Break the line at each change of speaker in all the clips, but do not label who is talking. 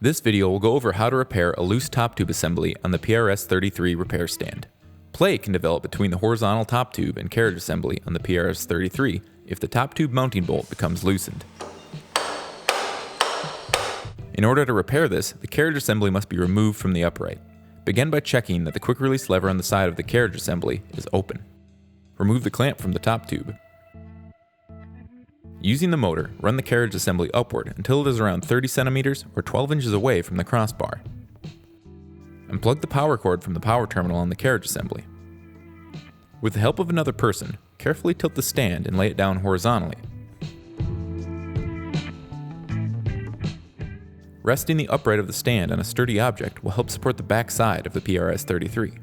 This video will go over how to repair a loose top tube assembly on the PRS-33 repair stand. Play can develop between the horizontal top tube and carriage assembly on the PRS-33 if the top tube mounting bolt becomes loosened. In order to repair this, the carriage assembly must be removed from the upright. Begin by checking that the quick release lever on the side of the carriage assembly is open. Remove the clamp from the top tube. Using the motor, run the carriage assembly upward until it is around 30 centimeters or 12 inches away from the crossbar. Unplug the power cord from the power terminal on the carriage assembly. With the help of another person, carefully tilt the stand and lay it down horizontally. Resting the upright of the stand on a sturdy object will help support the back side of the PRS-33.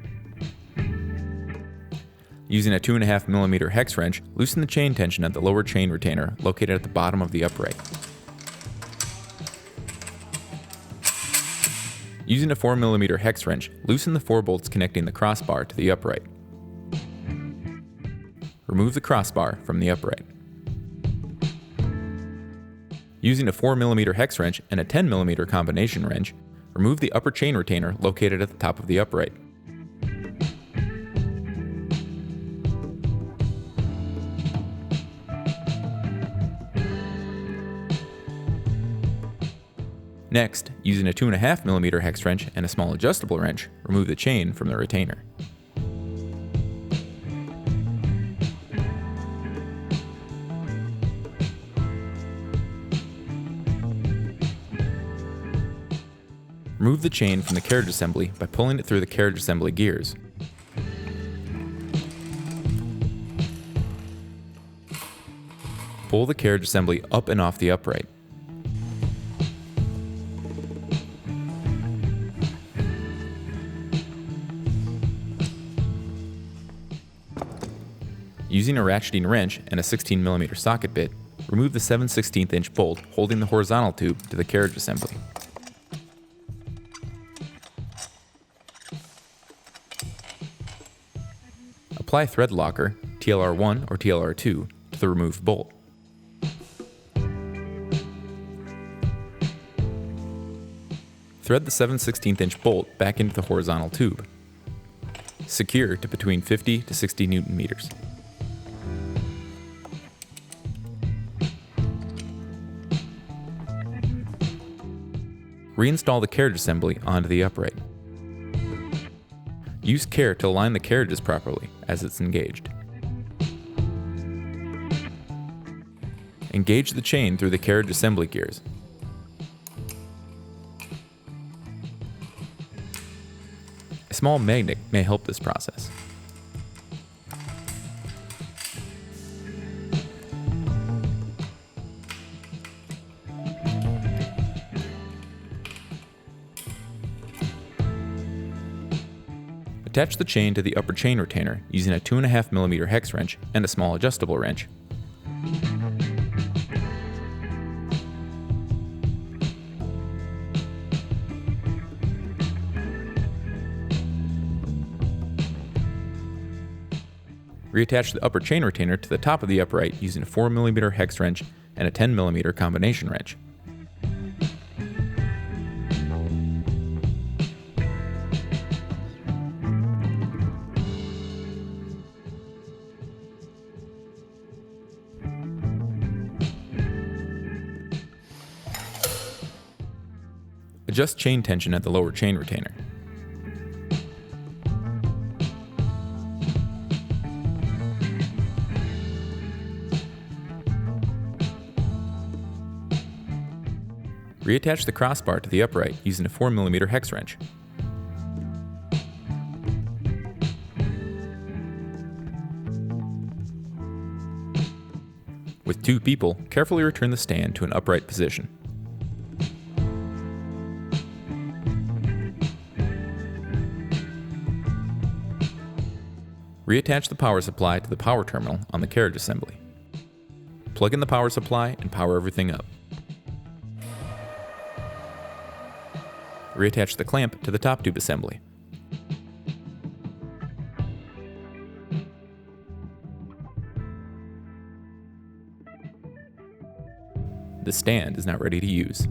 Using a 2.5mm hex wrench, loosen the chain tension at the lower chain retainer located at the bottom of the upright. Using a 4mm hex wrench, loosen the 4 bolts connecting the crossbar to the upright. Remove the crossbar from the upright. Using a 4mm hex wrench and a 10mm combination wrench, remove the upper chain retainer located at the top of the upright. Next, using a 2.5mm hex wrench and a small adjustable wrench, remove the chain from the retainer. Remove the chain from the carriage assembly by pulling it through the carriage assembly gears. Pull the carriage assembly up and off the upright. Using a ratcheting wrench and a 16mm socket bit, remove the 7/16 inch bolt holding the horizontal tube to the carriage assembly. Apply thread locker, TLR1 or TLR2, to the removed bolt. Thread the 7/16 inch bolt back into the horizontal tube. Secure to between 50 to 60 Newton meters. Reinstall the carriage assembly onto the upright. Use care to align the carriages properly as it's engaged. Engage the chain through the carriage assembly gears. A small magnet may help this process. Attach the chain to the upper chain retainer using a 2.5mm hex wrench and a small adjustable wrench. Reattach the upper chain retainer to the top of the upright using a 4mm hex wrench and a 10mm combination wrench. Adjust chain tension at the lower chain retainer. Reattach the crossbar to the upright using a 4mm hex wrench. With 2 people, carefully return the stand to an upright position. Reattach the power supply to the power terminal on the carriage assembly. Plug in the power supply and power everything up. Reattach the clamp to the top tube assembly. The stand is now ready to use.